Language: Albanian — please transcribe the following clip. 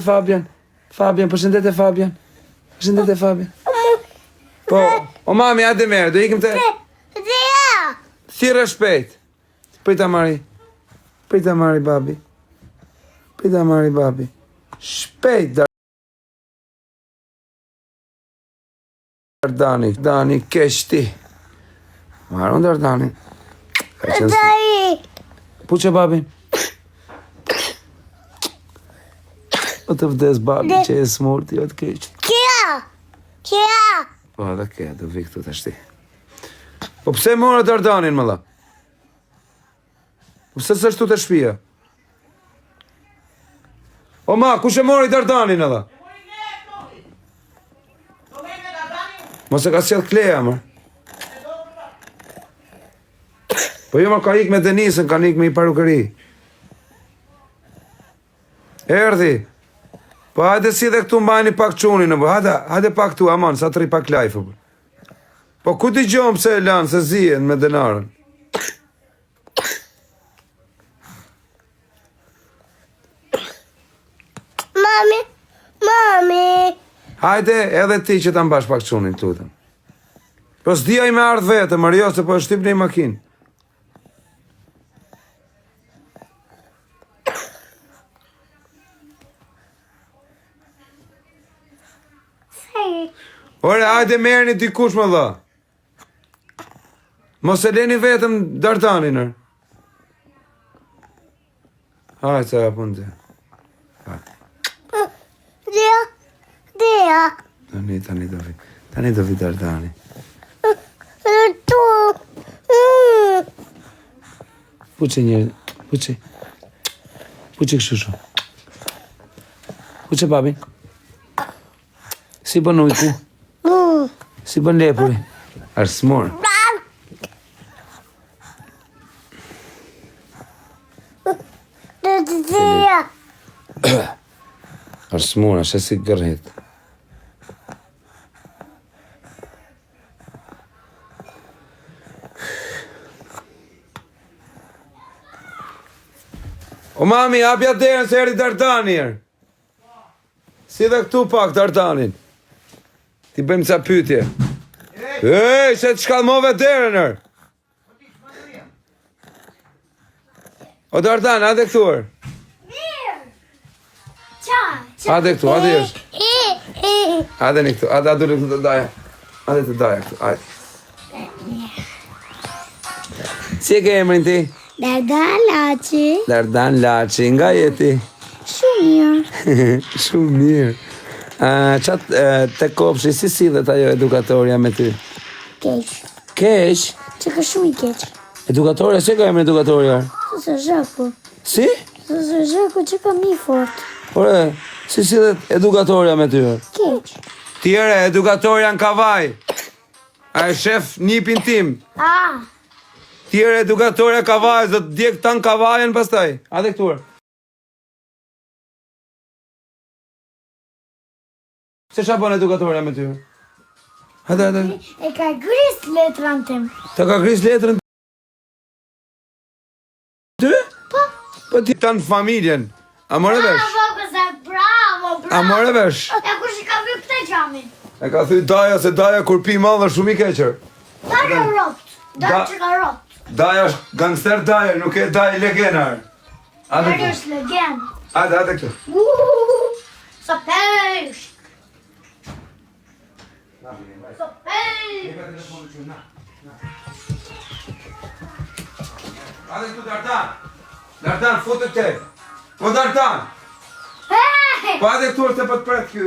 Fabian, përshëndet e Fabian. Përshëndet e Fabian. Po, o mami, hajde merë, do ikim të... Thirrë shpejt. Prita Mari. Prita Mari, babi. Prita Mari, babi. Shpejt, Dardani. Dani, keq ti. Marron Dardani. Puqe babin. O të vdes babi që e smurti, o të keq. Kja! Po, edhe ke, do vi këtu të shti. Po pse morë Dardanin, mëlla? Po pse së shtu të shpia? O ma, kush e mori Dardanin, edhe? Mos e ka sjell Kleja, më. Po jo, ma ka ik me Denisën, ka ik me i parukëri. Erdi. Po hajde si dhe këtu mbajni pak qunin, hajde pak këtu, aman, sa të ri pak lajfë. Po ku t'i gjohëm se e lanë, se zijen me denarën? Mami. Hajde, edhe ti që ta mbash pak qunin, tutëm. Po s'dia i me ardhë vete, Mario, se po e shtyp një makinë. Ore, hajde merë një dikush më dha. Mos e leni vetëm Dardanin, nër. Hajde, se apun të. Dia. Tani do vi. Tani do vi Dardani. Puqe njërë, puqe. Puqe këshusho. Puqe babin. Si bën ujku? Si bën lepuri? Arsmor. Arsmor, ashe si gërrit. O mami, hapja derën se erdhi Dardani erë. Si dhe këtu pak Dardanin. Ti bëjmë ca pyetje. Ej, se të shkallmove derën erë. O Dardan, hajde këtu erë. Hajde këtu, hajde jesh. Hajde një këtu, hajde adurë këtu të daja. Hajde të daja këtu, hajde. Si e ke emrin ti? Dardan Laçi. Dardan Laçi, nga jeti? Shumë mirë. Shumë mirë. Qatë të kopshi, si dhe ta jo edukatorja me ty? Keq. Keq? Që ka shumë i keq. Edukatorja, se ka emrin edukatorja? Së Zhaku. Si? Së Zhaku që ka mi fort. Ore, si dhe edukatorja me ty? Keq. Tjere, edukatorja në kavaj. A e shef njipin tim. Tjere, edukatorja kavaj, do të djek tanë kavajen pastaj. A dhe këtuar. Se qa bon edukatorja me ty? Hajde. E ka gris letrën tim. Ta ka gris letrën ty? Po ti tanë familjen. A more vesh? Bravo. A more vesh? E kush i ka vy këte qamin? E ka thuj Daja se Daja kur pi madhe shumë i keqër. Daja ropt. Daja që ka ropt. Daja është gangster Daja, nuk e Daja legenar. Daja është legend. Hajde këtu. Sa pesh. So pesh. Hajde këtu Dardan. Dardan, futë te. Po Dardan. Hey! Po hajde këtu se po të pret kjo.